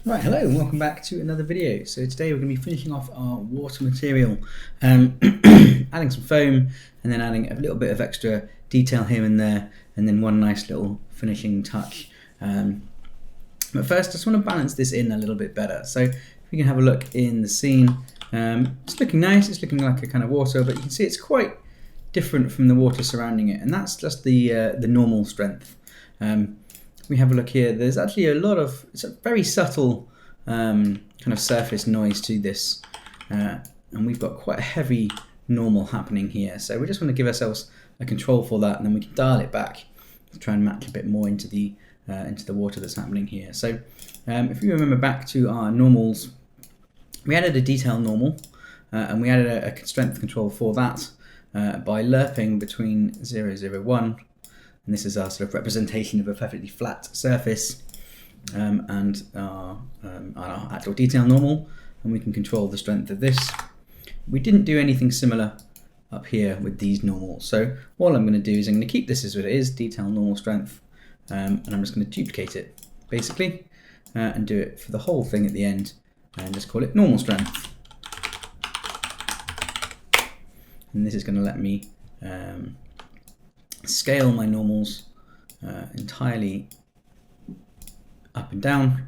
Right, hello and welcome back to another video. So today we're going to be finishing off our water material, adding some foam and then adding a little bit of extra detail here and there, and then one nice little finishing touch. But first I just want to balance this in a little bit better. So if we can have a look in the scene, it's looking nice, it's looking like a kind of water, but you can see it's quite different from the water surrounding it, and that's just the normal strength. We have a look here, there's actually it's a very subtle kind of surface noise to this, and we've got quite a heavy normal happening here, so we just want to give ourselves a control for that, and then we can dial it back to try and match a bit more into the water that's happening here. So if you remember back to our normals, we added a detail normal, and we added a strength control for that by lerping between 0, 0, 1. And this is our sort of representation of a perfectly flat surface, and our actual detail normal, and we can control the strength of this. We didn't do anything similar up here with these normals, so all I'm going to do is I'm going to keep this as what it is, detail normal strength, and I'm just going to duplicate it basically, and do it for the whole thing at the end, and just call it normal strength. And this is going to let me scale my normals entirely up and down,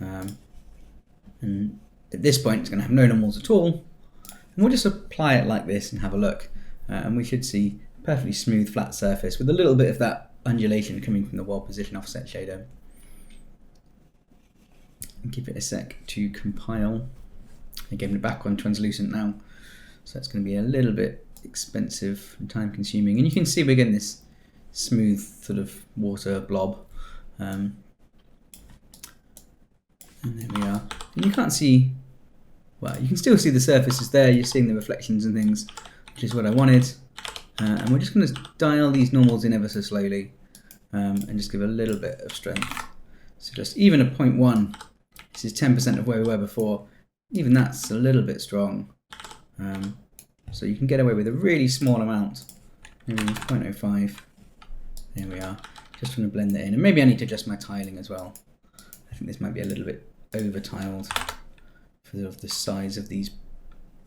and at this point it's going to have no normals at all, and we'll just apply it like this and have a look, and we should see a perfectly smooth flat surface with a little bit of that undulation coming from the world position offset shader. And give it a sec to compile. I gave it back on translucent now, so it's going to be a little bit expensive and time consuming, and you can see we're getting this smooth sort of water blob, and there we are. And you can't see, well, you can still see the surface is there, you're seeing the reflections and things, which is what I wanted, and we're just going to dial these normals in ever so slowly, and just give a little bit of strength. So just even a 0.1, this is 10% of where we were before, even that's a little bit strong. So you can get away with a really small amount, maybe 0.05. There we are. Just want to blend that in, and maybe I need to adjust my tiling as well. I think this might be a little bit over tiled for the size of these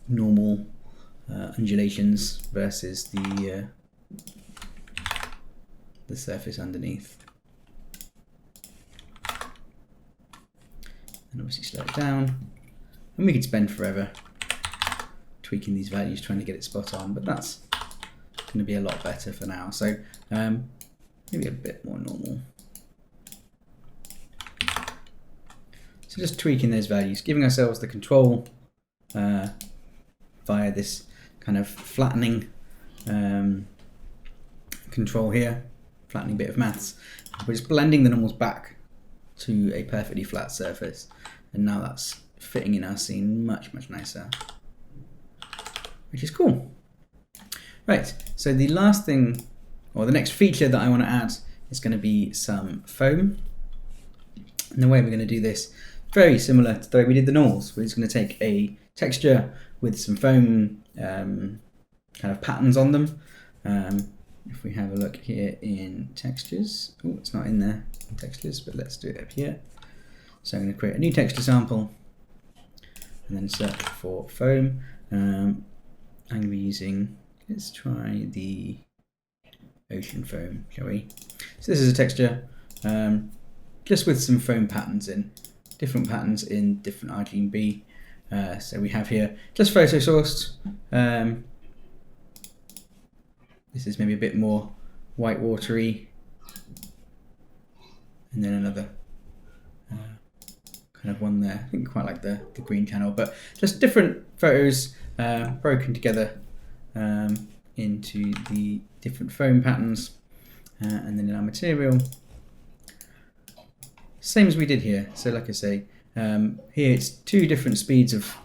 normal undulations versus the surface underneath. And obviously slow it down, and we could spend forever tweaking these values trying to get it spot on, but that's going to be a lot better for now. So maybe a bit more normal. So just tweaking those values, giving ourselves the control via this kind of flattening control here, flattening bit of maths. We're just blending the normals back to a perfectly flat surface, and now that's fitting in our scene much, much nicer, which is cool. Right, so the last thing, or the next feature that I want to add is going to be some foam. And the way we're going to do this, very similar to the way we did the normals. We're just going to take a texture with some foam kind of patterns on them. If we have a look here in textures, oh, it's not in there in textures, but let's do it up here. So I'm going to create a new texture sample and then search for foam. I'm going to be using, let's try the ocean foam, shall we? So this is a texture just with some foam patterns in, different patterns in different RGB. So we have here just photo sourced. This is maybe a bit more white watery, and then another kind of one there. I think quite like the green channel, but just different photos broken together into the different foam patterns, and then in our material, same as we did here. So like I say, here it's two different speeds of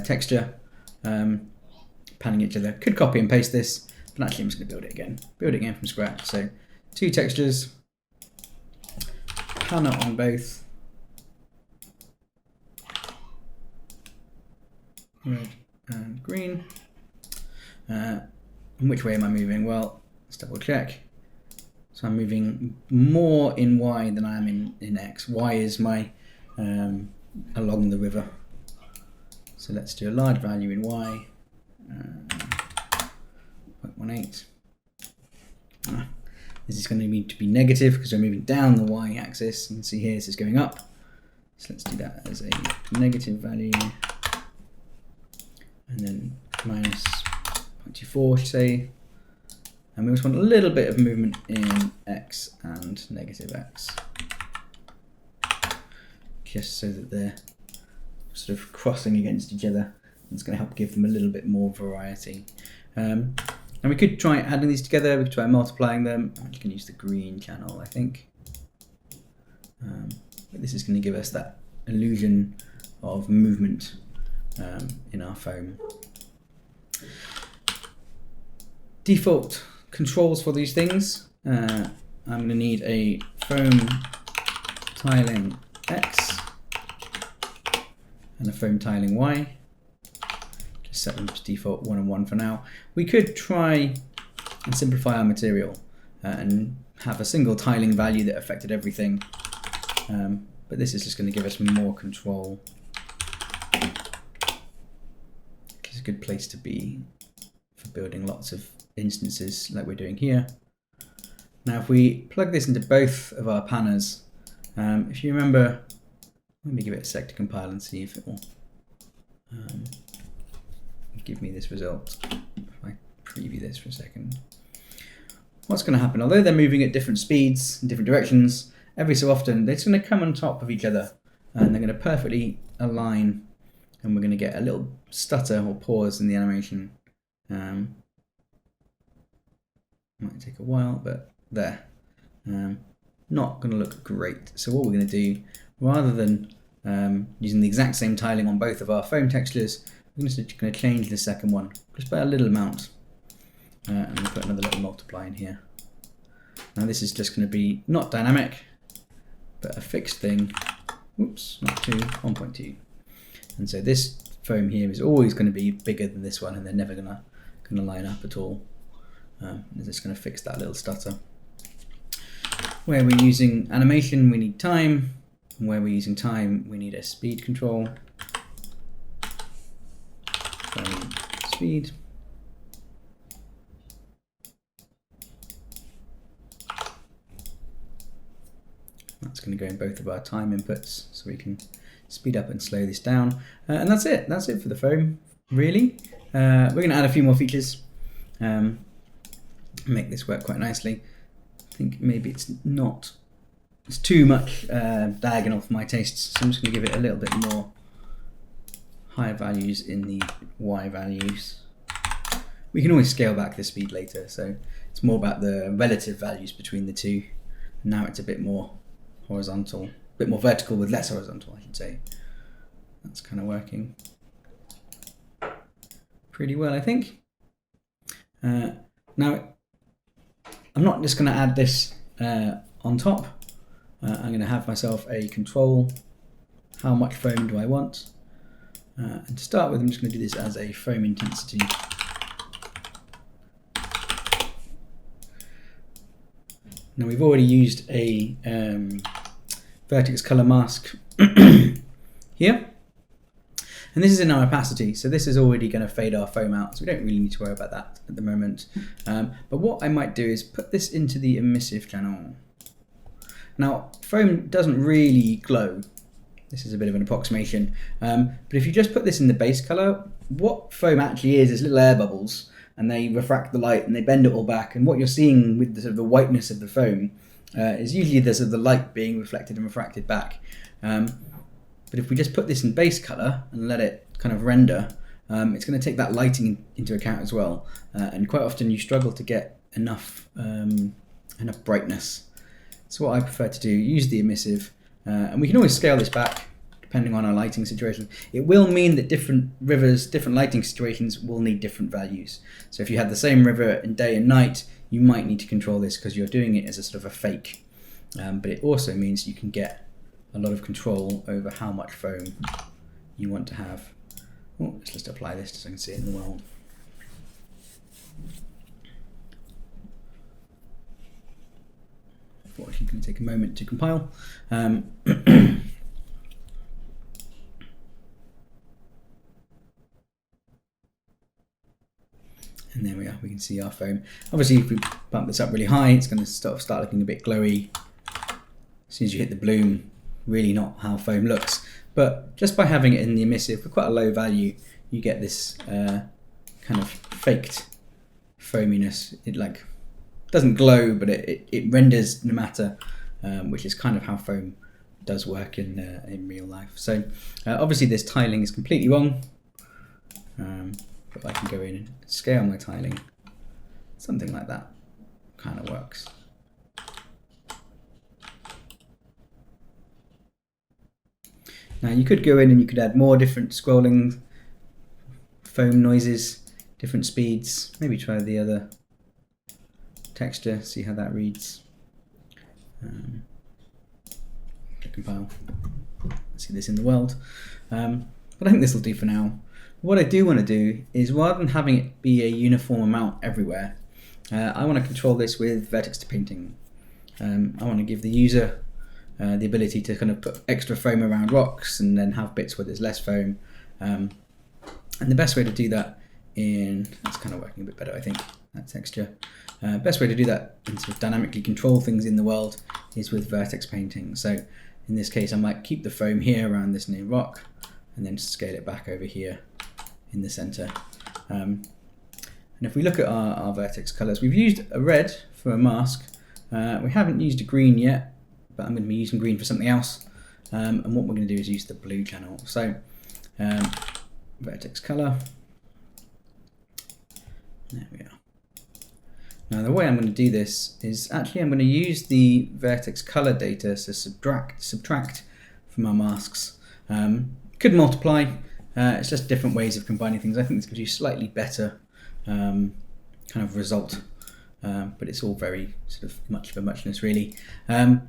texture panning each other. Could copy and paste this, but actually I'm just going to build it again from scratch. So two textures, pan it on both, red and green. And which way am I moving? Well, let's double check. So I'm moving more in Y than I am in X. Y is my along the river. So let's do a large value in y, 0.18. This is going to need to be negative because we're moving down the y-axis. You can see here this is going up. So let's do that as a negative value. And then minus 0.24, say. And we just want a little bit of movement in x and negative x. Just so that they're sort of crossing against each other. It's going to help give them a little bit more variety. And we could try adding these together, we could try multiplying them. You can use the green channel, I think. But this is going to give us that illusion of movement in our foam. Default controls for these things. I'm going to need a foam tiling X and a foam tiling Y. Just set them to default 1 and 1 for now. We could try and simplify our material and have a single tiling value that affected everything. But this is just going to give us more control. It's a good place to be for building lots of instances like we're doing here. Now if we plug this into both of our panners, if you remember, let me give it a sec to compile and see if it will give me this result. If I preview this for a second. What's going to happen, although they're moving at different speeds in different directions, every so often they're just going to come on top of each other and they're going to perfectly align, and we're going to get a little stutter or pause in the animation. Might take a while, but there. Not going to look great. So what we're going to do, rather than using the exact same tiling on both of our foam textures, we're just going to change the second one just by a little amount. And we'll put another little multiply in here. Now this is just going to be not dynamic, but a fixed thing. Oops, not 2, 1.2. And so this foam here is always going to be bigger than this one, and they're never going to line up at all. It's just going to fix that little stutter. Where we're using animation, we need time. And where we're using time, we need a speed control. Speed. That's going to go in both of our time inputs, so we can speed up and slow this down. And that's it. That's it for the foam, really. We're going to add a few more features. Make this work quite nicely. I think maybe it's too much diagonal for my tastes, so I'm just going to give it a little bit more higher values in the Y values. We can always scale back the speed later, so it's more about the relative values between the two. Now it's a bit more horizontal, a bit more vertical with less horizontal, I should say. That's kind of working pretty well, I think. Now, I'm not just going to add this on top. I'm going to have myself a control. How much foam do I want? And to start with, I'm just going to do this as a foam intensity. Now we've already used a Vertex color mask here. And this is in our opacity, so this is already going to fade our foam out, so we don't really need to worry about that at the moment. But what I might do is put this into the emissive channel. Now, foam doesn't really glow. This is a bit of an approximation. But if you just put this in the base color, what foam actually is little air bubbles, and they refract the light and they bend it all back. And what you're seeing with the sort of the whiteness of the foam is usually the sort of the light being reflected and refracted back. But if we just put this in base color and let it kind of render, it's going to take that lighting into account as well. And quite often you struggle to get enough brightness. So what I prefer to do, use the emissive, and we can always scale this back depending on our lighting situation. It will mean that different rivers, different lighting situations will need different values. So if you had the same river in day and night, you might need to control this because you're doing it as a sort of a fake. But it also means you can get a lot of control over how much foam you want to have. Oh, let's just apply this so I can see it in the world. Unfortunately, it's going to take a moment to compile. And there we are, we can see our foam. Obviously if we bump this up really high, it's going to start looking a bit glowy. As soon as you hit the bloom, really not how foam looks. But just by having it in the emissive for quite a low value, you get this kind of faked foaminess. It like doesn't glow, but it renders no matter, which is kind of how foam does work in real life. So obviously this tiling is completely wrong, but I can go in and scale my tiling. Something like that kind of works. Now you could go in and you could add more different scrolling foam noises, different speeds. Maybe try the other texture, see how that reads. Compile. See this in the world. But I think this will do for now. What I do want to do is, rather than having it be a uniform amount everywhere, I want to control this with vertex to painting. I want to give the user the ability to kind of put extra foam around rocks and then have bits where there's less foam. And the best way to do that that's kind of working a bit better, I think, that texture. Best way to do that and sort of dynamically control things in the world is with vertex painting. So in this case, I might keep the foam here around this new rock and then scale it back over here in the center. And if we look at our vertex colors, we've used a red for a mask. We haven't used a green yet, but I'm going to be using green for something else. And what we're going to do is use the blue channel. So vertex color. There we are. Now the way I'm going to do this is actually I'm going to use the vertex color data to subtract from our masks. Could multiply. It's just different ways of combining things. I think this gives you slightly better kind of result, but it's all very sort of much of a muchness really. So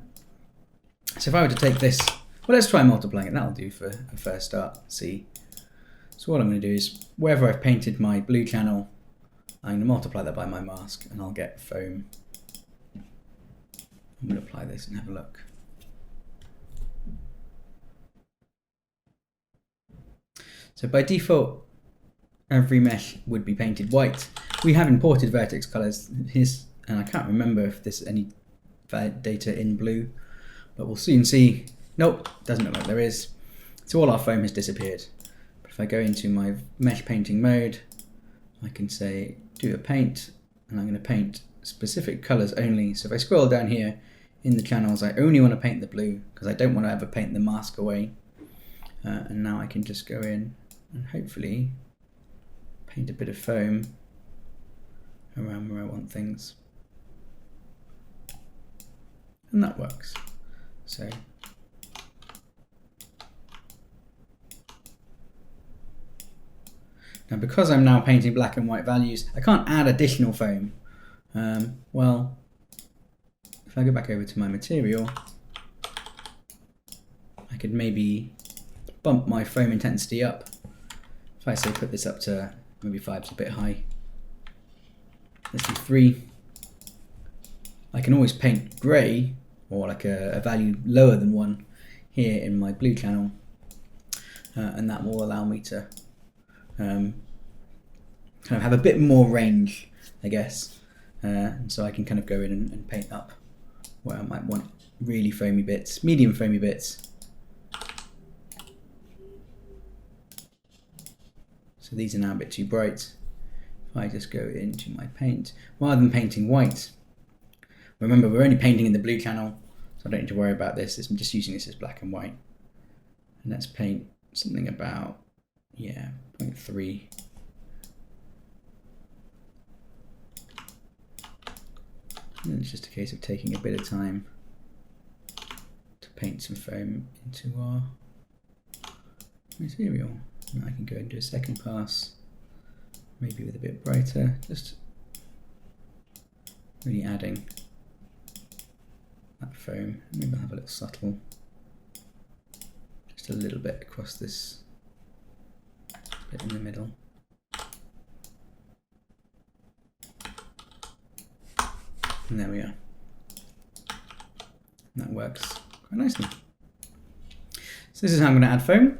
if I were to take this, well, let's try multiplying it. That'll do for a first start. See. So what I'm going to do is wherever I've painted my blue channel, I'm going to multiply that by my mask and I'll get foam. I'm going to apply this and have a look. So by default, every mesh would be painted white. We have imported vertex colors, and I can't remember if there's any data in blue, but we'll soon see. Nope, doesn't look like there is. So all our foam has disappeared. But if I go into my mesh painting mode, I can say do a paint, and I'm going to paint specific colors only. So if I scroll down here in the channels, I only want to paint the blue because I don't want to ever paint the mask away. And now I can just go in and hopefully paint a bit of foam around where I want things. And that works. So now because I'm now painting black and white values, I can't add additional foam. Well, if I go back over to my material, I could maybe bump my foam intensity up. If I say put this up to maybe 5, it's a bit high. Let's do 3. I can always paint grey or like a value lower than 1 here in my blue channel, and that will allow me to kind of have a bit more range, I guess. And so I can kind of go in and paint up where I might want really foamy bits, medium foamy bits. So these are now a bit too bright. If I just go into my paint, rather than painting white, remember we're only painting in the blue channel, so I don't need to worry about this. I'm just using this as black and white. And let's paint something about, 0.3. And it's just a case of taking a bit of time to paint some foam into our material. And I can go and do a second pass, maybe with a bit brighter, just really adding that foam. Maybe I'll have a little subtle, just a little bit across this bit in the middle. And there we are. And that works quite nicely. So this is how I'm going to add foam,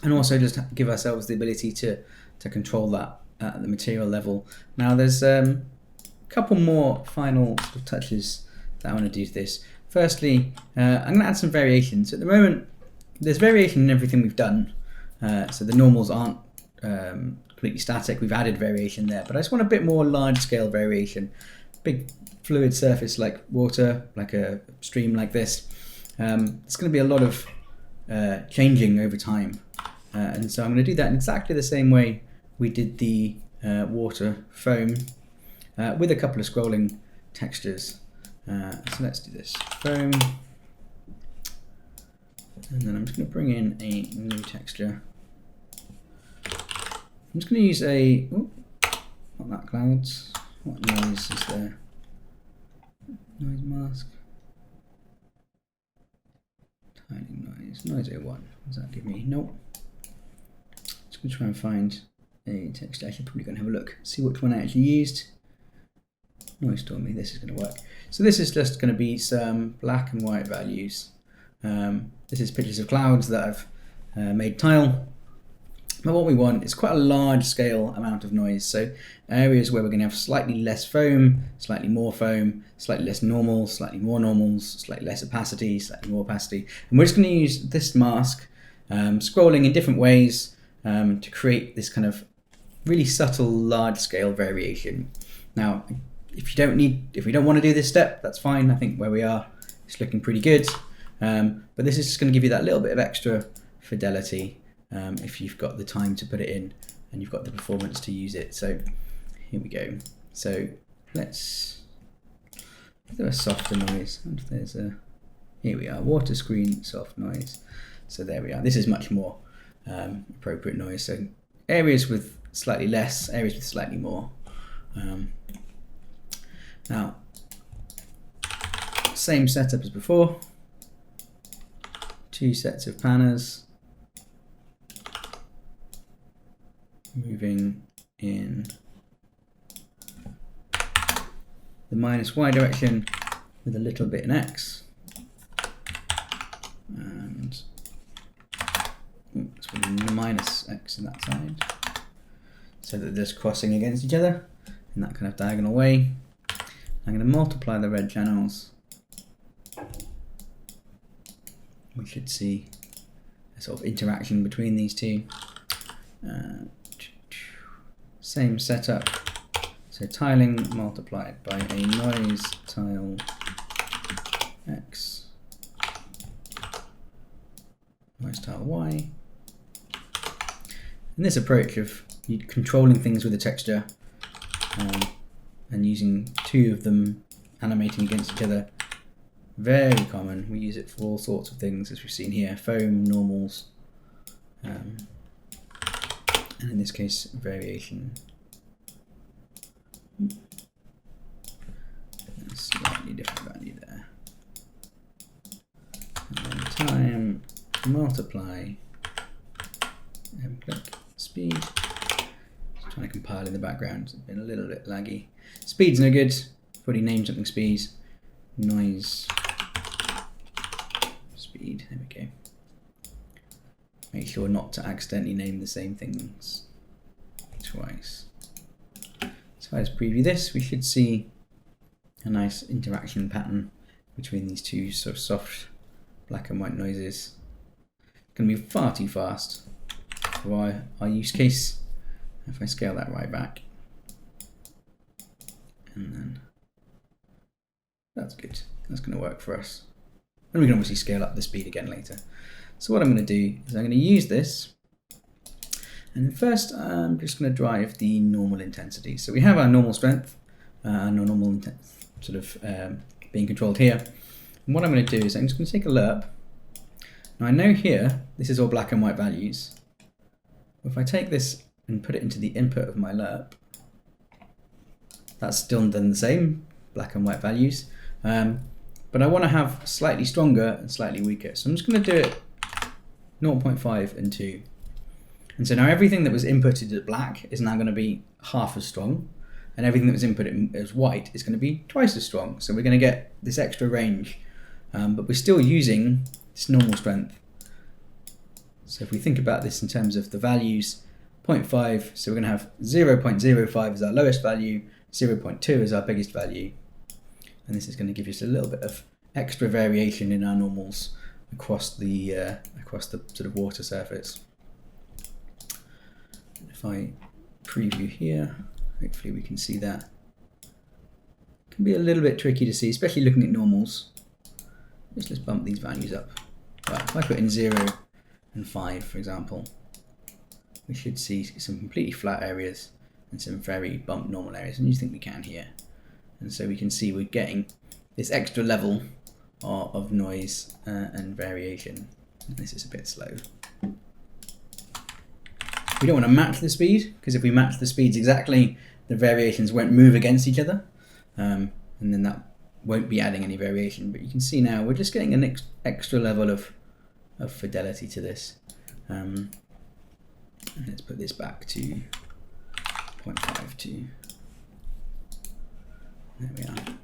and also just give ourselves the ability to control that at the material level. Now there's a couple more final sort of touches that I want to do to this. Firstly, I'm going to add some variations. At the moment, there's variation in everything we've done. So the normals aren't completely static. We've added variation there, but I just want a bit more large-scale variation. Big fluid surface like water, like a stream like this. It's going to be a lot of changing over time. And so I'm going to do that in exactly the same way we did the water foam with a couple of scrolling textures. So let's do this. Foam. And then I'm just going to bring in a new texture. I'm just going to use a, not that clouds. What noise is there? Noise mask. Tiling noise. Noise 01. What does that give me? Nope. Just going to try and find a texture. Actually, probably going to have a look. See which one I actually used. Noise told me this is going to work. So this is just going to be some black and white values. This is pictures of clouds that I've made tile. But what we want is quite a large scale amount of noise. So areas where we're going to have slightly less foam, slightly more foam, slightly less normals, slightly more normals, slightly less opacity, slightly more opacity. And we're just going to use this mask, scrolling in different ways to create this kind of really subtle large scale variation. Now, if we don't want to do this step, that's fine. I think where we are, it's looking pretty good. But this is just going to give you that little bit of extra fidelity if you've got the time to put it in and you've got the performance to use it. So here we go. So let's do a softer noise. There's a, here we are, water screen soft noise. So there we are. This is much more appropriate noise. So areas with slightly less, areas with slightly more. Now, same setup as before. 2 sets of panners. Moving in the -y direction with a little bit in x. And let's put -x in that side. So that they're just crossing against each other in that kind of diagonal way. I'm going to multiply the red channels. We should see a sort of interaction between these two. Same setup. So tiling multiplied by a noise tile x, noise tile y. And this approach of controlling things with a texture and using 2 of them animating against each other, very common. We use it for all sorts of things, as we've seen here: foam, normals, and in this case, variation. A slightly different value there. And then time, multiply, and click, speed. Just trying to compile in the background. It's been a little bit laggy. Speed's no good. Probably name something speed. Noise. Speed. There we go. Make sure not to accidentally name the same things twice. So let's preview this. We should see a nice interaction pattern between these 2 sort of soft black and white noises. It's going to be far too fast for our use case. If I scale that right back, and then that's good. That's going to work for us. And we can obviously scale up the speed again later. So what I'm going to do is I'm going to use this, and first I'm just going to drive the normal intensity. So we have our normal strength, and our normal sort of being controlled here. And what I'm going to do is I'm just going to take a lerp. Now I know here this is all black and white values. If I take this and put it into the input of my lerp, that's still done the same, black and white values. But I want to have slightly stronger and slightly weaker. So I'm just going to do it 0.5 and 2. And so now everything that was inputted as black is now going to be half as strong, and everything that was inputted as white is going to be twice as strong. So we're going to get this extra range, but we're still using this normal strength. So if we think about this in terms of the values 0.5, so we're going to have 0.05 as our lowest value, 0.2 is our biggest value, and this is going to give us a little bit of extra variation in our normals across the sort of water surface. If I preview here, hopefully we can see that. It can be a little bit tricky to see, especially looking at normals. Let's bump these values up. Well, if I put in 0 and 5, for example, we should see some completely flat areas and some very bumped normal areas, and you think we can here. And so we can see we're getting this extra level of noise and variation. And this is a bit slow. We don't want to match the speed, because if we match the speeds exactly, the variations won't move against each other, and then that won't be adding any variation. But you can see now we're just getting an extra level of fidelity to this. And let's put this back to 0.52. There we are.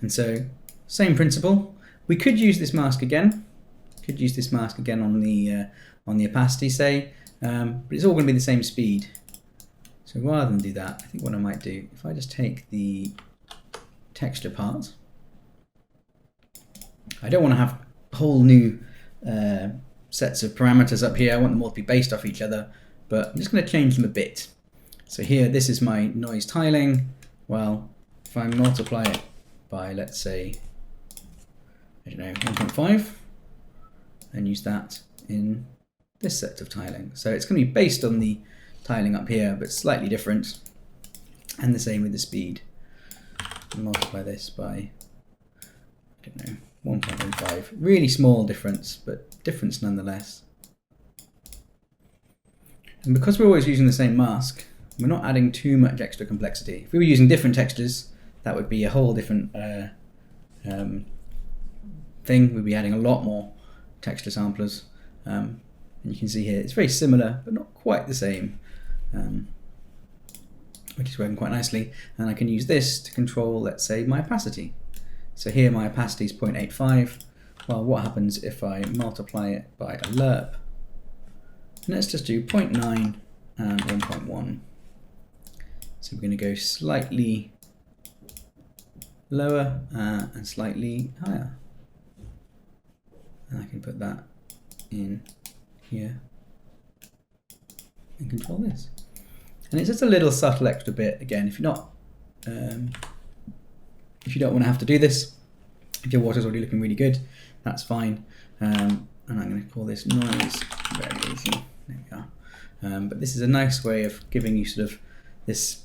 And so, same principle. We could use this mask again. Could use this mask again on the opacity, say, but it's all going to be the same speed. So rather than do that, I think what I might do, if I just take the texture part, I don't want to have whole new sets of parameters up here. I want them all to be based off each other, but I'm just going to change them a bit. So here, this is my noise tiling. Well, if I multiply it by, let's say, I don't know, 1.5, and use that in this set of tiling. So it's going to be based on the tiling up here, but slightly different. And the same with the speed. Multiply this by, I don't know, 1.15. Really small difference, but difference nonetheless. And because we're always using the same mask, we're not adding too much extra complexity. If we were using different textures, that would be a whole different thing. We'd be adding a lot more texture samplers. And you can see here, it's very similar, but not quite the same, which is working quite nicely. And I can use this to control, let's say, my opacity. So here my opacity is 0.85. Well, what happens if I multiply it by a lerp? And let's just do 0.9 and 1.1. So we're going to go slightly lower and slightly higher. And I can put that in here and control this. And it's just a little subtle extra bit. Again, if you're not, if you don't want to have to do this, if your water's already looking really good, that's fine. And I'm going to call this noise variation. There we are. But this is a nice way of giving you sort of this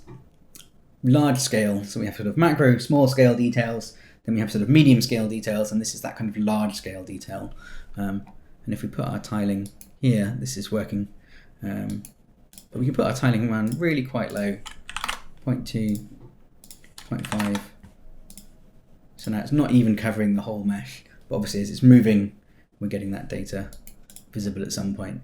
large scale. So we have sort of macro, small scale details, then we have sort of medium scale details, and this is that kind of large scale detail. And if we put our tiling here, this is working. But we can put our tiling around really quite low, 0.2, 0.5. So now it's not even covering the whole mesh, but obviously as it's moving, we're getting that data visible at some point.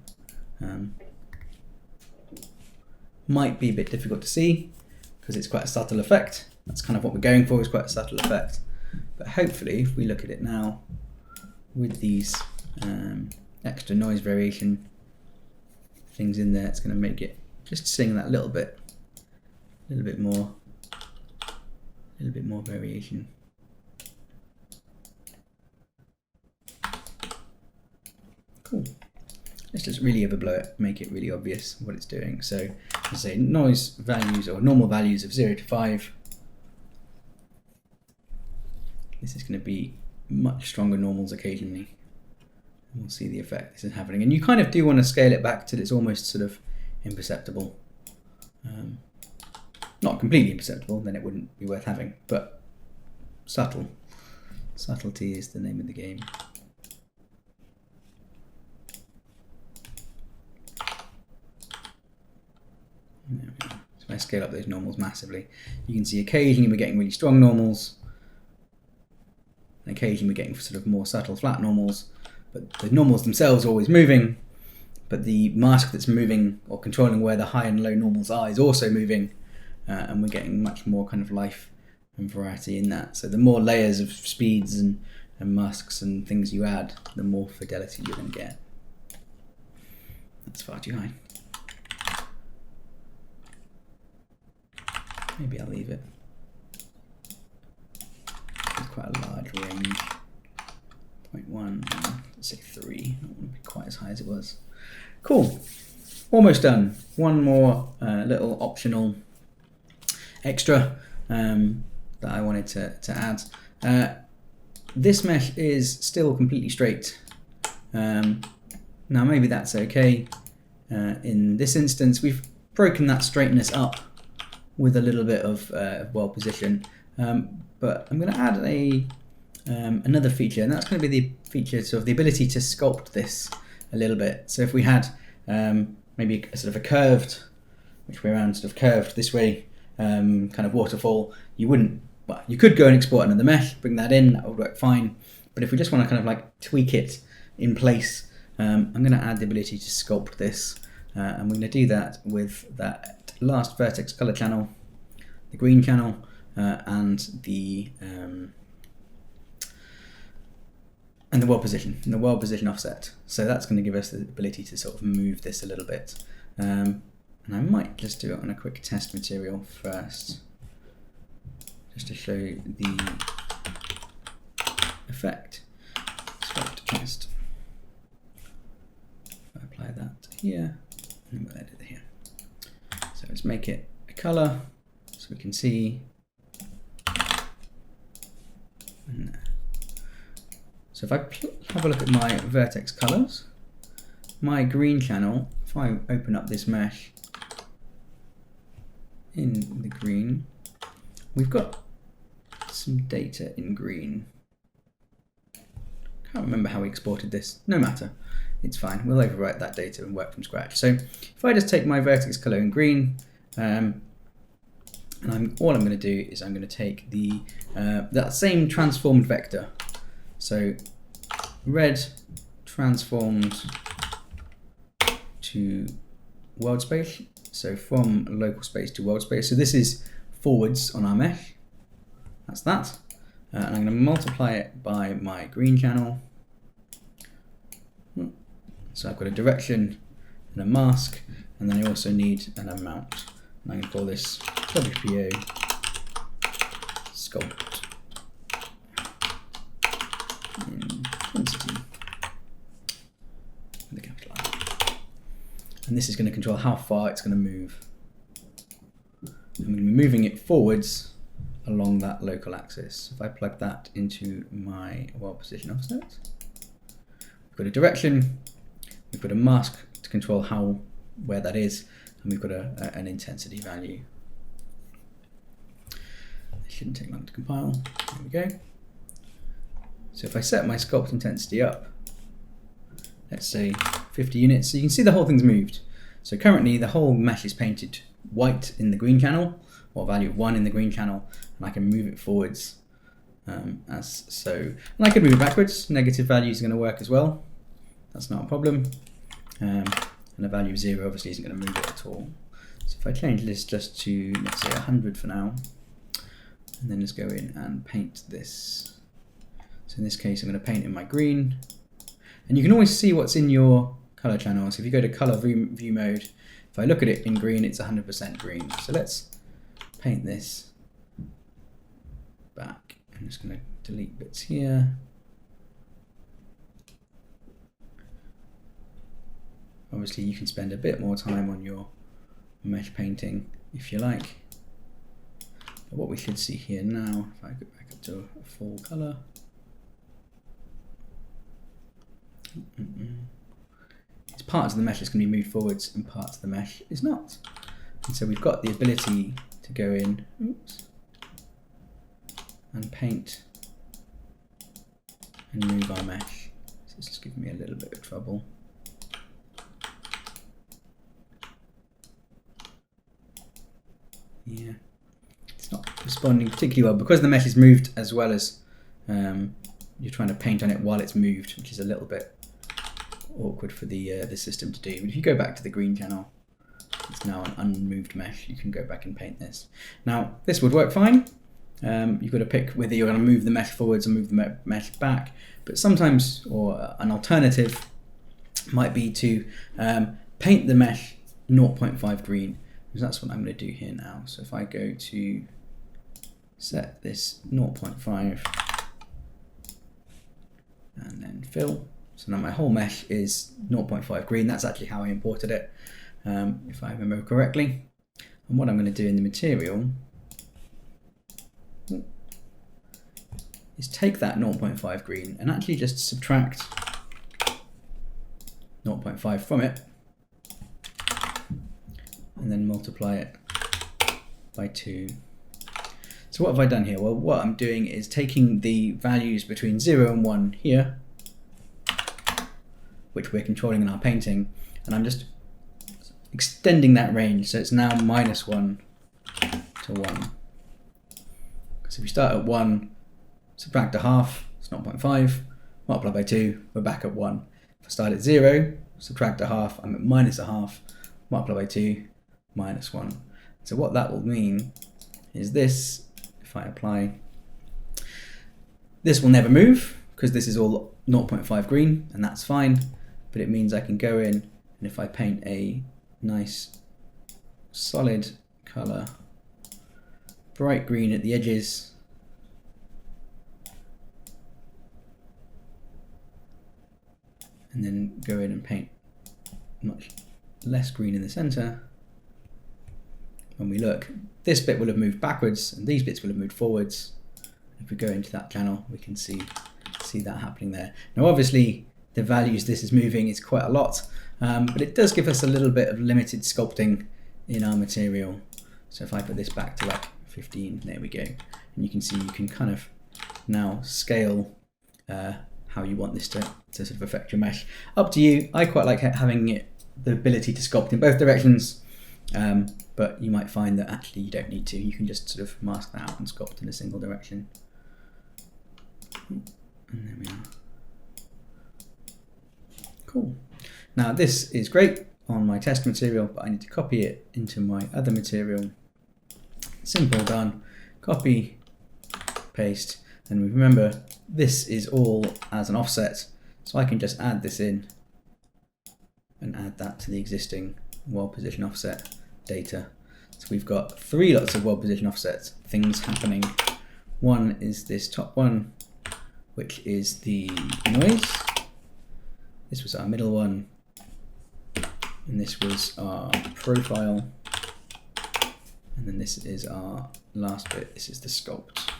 Might be a bit difficult to see because it's quite a subtle effect. That's kind of what we're going for, is quite a subtle effect. But hopefully, if we look at it now with these extra noise variation things in there, it's going to make it just sing that little bit more variation. Cool. Let's just really overblow it, make it really obvious what it's doing. So let's say noise values or normal values of 0 to 5. This is going to be much stronger normals occasionally. And we'll see the effect this is having. And you kind of do want to scale it back till it's almost sort of imperceptible. Not completely imperceptible, then it wouldn't be worth having, but subtle. Subtlety is the name of the game. So I scale up those normals massively. You can see occasionally we're getting really strong normals, and occasionally we're getting sort of more subtle flat normals, but the normals themselves are always moving, but the mask that's moving or controlling where the high and low normals are is also moving, and we're getting much more kind of life and variety in that. So the more layers of speeds and masks and things you add, the more fidelity you're going to get. That's far too high. Maybe I'll leave it. It's quite a large range. 0.1, let's say 3. I don't want to be quite as high as it was. Cool. Almost done. One more little optional extra that I wanted to add. This mesh is still completely straight. Now maybe that's okay. In this instance, we've broken that straightness up with a little bit of well position, but I'm going to add another feature, and that's going to be the feature of the ability to sculpt this a little bit. So if we had maybe a sort of a curved, which way around, sort of curved this way, kind of waterfall, you wouldn't. Well, you could go and export another mesh, bring that in, that would work fine. But if we just want to kind of like tweak it in place, I'm going to add the ability to sculpt this, and we're going to do that with that last vertex color channel, the green channel, and the world position, and the world position offset. So that's going to give us the ability to sort of move this a little bit. And I might just do it on a quick test material first, just to show you the effect. Sculpt test. If I apply that here, and we'll edit it here. So let's make it a color so we can see. And there. So if I have a look at my vertex colors, my green channel, if I open up this mesh in the green, we've got some data in green. Can't remember how we exported this. No matter, it's fine. We'll overwrite that data and work from scratch. So if I just take my vertex color in green, and all I'm going to do is I'm going to take the that same transformed vector. So red transformed to world space. So from local space to world space. So this is forwards on our mesh. That's that. And I'm going to multiply it by my green channel. So I've got a direction and a mask, and then I also need an amount. And I'm going to call this WPO sculpt intensity with a capital I. And this is going to control how far it's going to move. I'm going to be moving it forwards along that local axis. If I plug that into my world position offset, we've got a direction, we've got a mask to control where that is, and we've got an intensity value. It shouldn't take long to compile. There we go. So if I set my sculpt intensity up, let's say 50 units, so you can see the whole thing's moved. So currently the whole mesh is painted white in the green channel, or value of 1 in the green channel, and I can move it forwards as so. And I could move it backwards. Negative values are going to work as well. That's not a problem. And a value of 0 obviously isn't going to move it at all. So if I change this just to, let's say 100 for now, and then just go in and paint this. So in this case, I'm going to paint in my green. And you can always see what's in your color channel. So if you go to color view mode, if I look at it in green, it's 100% green. So let's paint this back. I'm just going to delete bits here. Obviously, you can spend a bit more time on your mesh painting if you like. But what we should see here now, if I go back up to a full color, it's parts of the mesh that's going to be moved forwards and parts of the mesh is not. And so we've got the ability to go in, and paint and move our mesh. So this is giving me a little bit of trouble. Yeah, it's not responding particularly well because the mesh is moved as well as you're trying to paint on it while it's moved, which is a little bit awkward for the system to do. But if you go back to the green channel, it's now an unmoved mesh. You can go back and paint this. Now this would work fine. You've got to pick whether you're going to move the mesh forwards or move the mesh back. But sometimes, or an alternative might be to paint the mesh 0.5 green because that's what I'm going to do here now. So if I go to set this 0.5 and then fill, so now my whole mesh is 0.5 green. That's actually how I imported it, if I remember correctly. And what I'm going to do in the material is take that 0.5 green and actually just subtract 0.5 from it, and then multiply it by 2. So what have I done here? Well, what I'm doing is taking the values between 0 and 1 here, which we're controlling in our painting, and I'm just extending that range, so it's now -1 to 1. So if we start at 1, subtract a half, it's 0.5, multiply by 2, we're back at 1. If I start at 0, subtract a half, I'm at -1/2, multiply by 2, -1. So what that will mean is this, if I apply, this will never move because this is all 0.5 green, and that's fine, but it means I can go in, and if I paint a nice solid color, bright green at the edges, and then go in and paint much less green in the center, when we look, this bit will have moved backwards and these bits will have moved forwards. If we go into that channel, we can see that happening there. Now obviously the values this is moving is quite a lot, but it does give us a little bit of limited sculpting in our material. So if I put this back to like 15, there we go. And you can see you can kind of now scale how you want this to sort of affect your mesh. Up to you. I quite like having the ability to sculpt in both directions, but you might find that actually you don't need to. You can just sort of mask that out and sculpt in a single direction. And there we are. Cool. Now this is great on my test material, but I need to copy it into my other material. Simple, done. Copy, paste, and remember this is all as an offset, so I can just add this in and add that to the existing world position offset data. So we've got 3 lots of world position offset things happening. One is this top one, which is the noise. This was our middle one, and this was our profile, and then this is our last bit. This is the sculpt.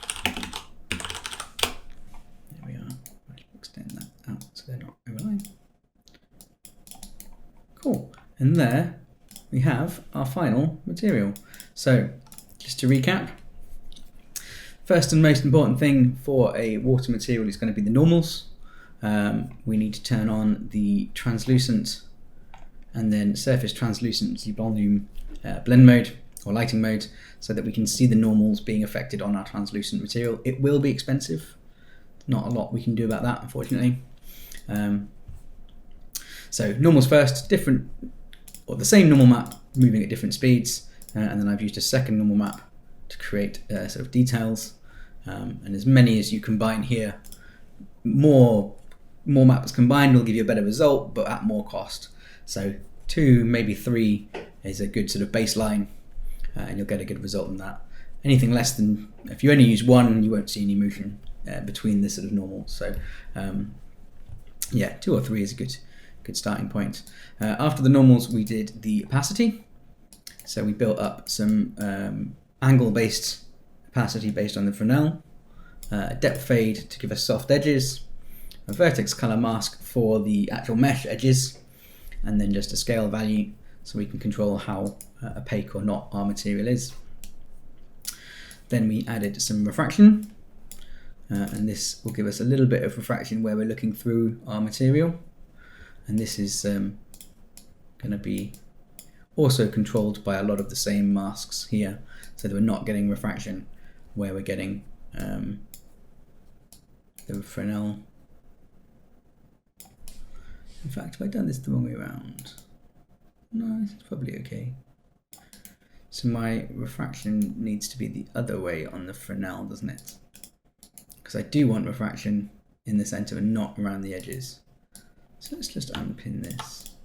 There we are. I'll extend that out so they're not overlapping. Cool. And there we have our final material. So just to recap, first and most important thing for a water material is going to be the normals. We need to turn on the translucent and then surface translucency volume blend mode or lighting mode, so that we can see the normals being affected on our translucent material. It will be expensive. Not a lot we can do about that, unfortunately. So normals first, different, or the same normal map moving at different speeds, and then I've used a second normal map to create sort of details, and as many as you combine here, more maps combined will give you a better result, but at more cost. So 2, maybe 3 is a good sort of baseline, and you'll get a good result in that. Anything less than, if you only use 1, you won't see any motion between the sort of normals. So yeah, 2 or 3 is a good starting point. After the normals, we did the opacity. So we built up some angle-based opacity based on the Fresnel, depth fade to give us soft edges, a vertex color mask for the actual mesh edges, and then just a scale value so we can control how opaque or not our material is. Then we added some refraction, and this will give us a little bit of refraction where we're looking through our material. And this is going to be also controlled by a lot of the same masks here, so that we're not getting refraction where we're getting the Fresnel. In fact, have I done this the wrong way around? No, this is probably okay. So my refraction needs to be the other way on the Fresnel, doesn't it? Because I do want refraction in the center and not around the edges. So let's just unpin this.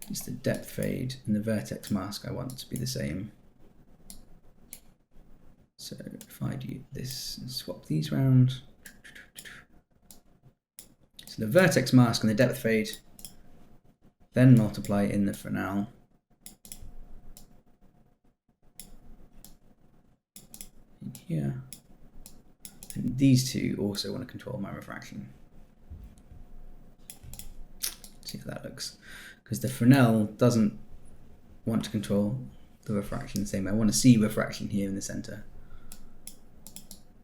it's the depth fade and the vertex mask I want to be the same. So if I do this and swap these round, so the vertex mask and the depth fade, then multiply in the Fresnel. In here. And these two also want to control my refraction. See how that looks. Because the Fresnel doesn't want to control the refraction the same way. I want to see refraction here in the center.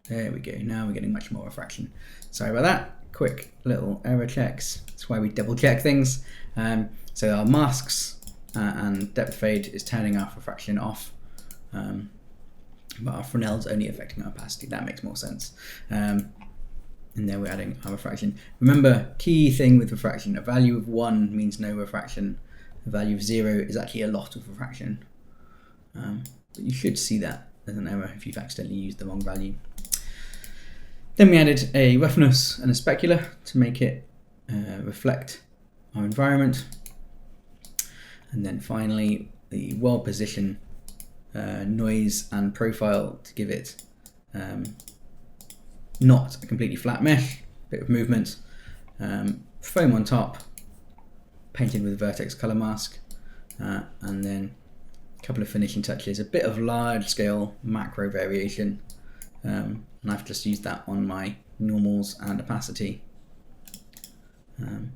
There we go. Now we're getting much more refraction. Sorry about that. Quick little error checks. That's why we double check things. So our masks and depth fade is turning our refraction off. But our Fresnel's only affecting our opacity. That makes more sense. And there we're adding our refraction. Remember, key thing with refraction, a value of 1 means no refraction. A value of 0 is actually a lot of refraction. But you should see that as an error if you've accidentally used the wrong value. Then we added a roughness and a specular to make it reflect our environment. And then finally, the world position, noise and profile to give it not a completely flat mesh, bit of movement, foam on top, painted with a Vertex color mask, and then a couple of finishing touches, a bit of large scale macro variation, and I've just used that on my normals and opacity. Can't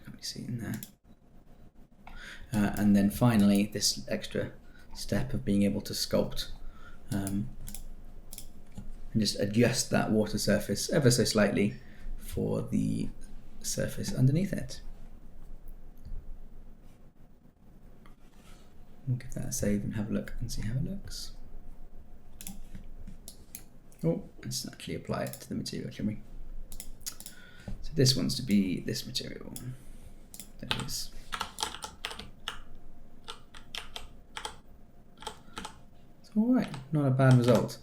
really see it in there. And then finally this extra step of being able to sculpt and just adjust that water surface ever so slightly for the surface underneath it. We'll give that a save and have a look and see how it looks. Oh, let's actually apply it to the material, shall we? So this wants to be this material. There it is. Alright, not a bad result.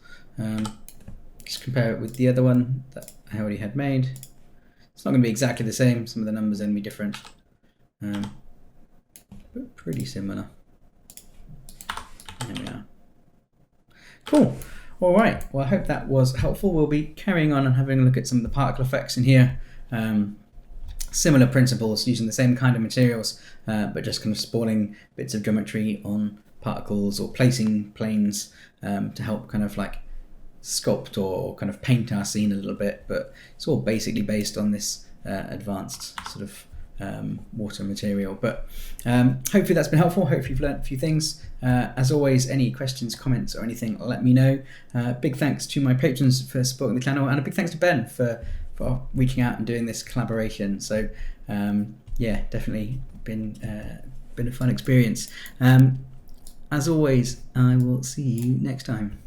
Just compare it with the other one that I already had made. It's not going to be exactly the same, some of the numbers are going to be different, but pretty similar. There we are. Cool. Alright, well I hope that was helpful. We'll be carrying on and having a look at some of the particle effects in here. Similar principles, using the same kind of materials, but just kind of spawning bits of geometry on particles or placing planes to help kind of like sculpt or kind of paint our scene a little bit, but it's all basically based on this advanced sort of water material. But hopefully that's been helpful. Hopefully you've learned a few things. As always, any questions, comments or anything, let me know. Big thanks to my patrons for supporting the channel, and a big thanks to Ben for reaching out and doing this collaboration. So yeah, definitely been a fun experience. As always, I will see you next time.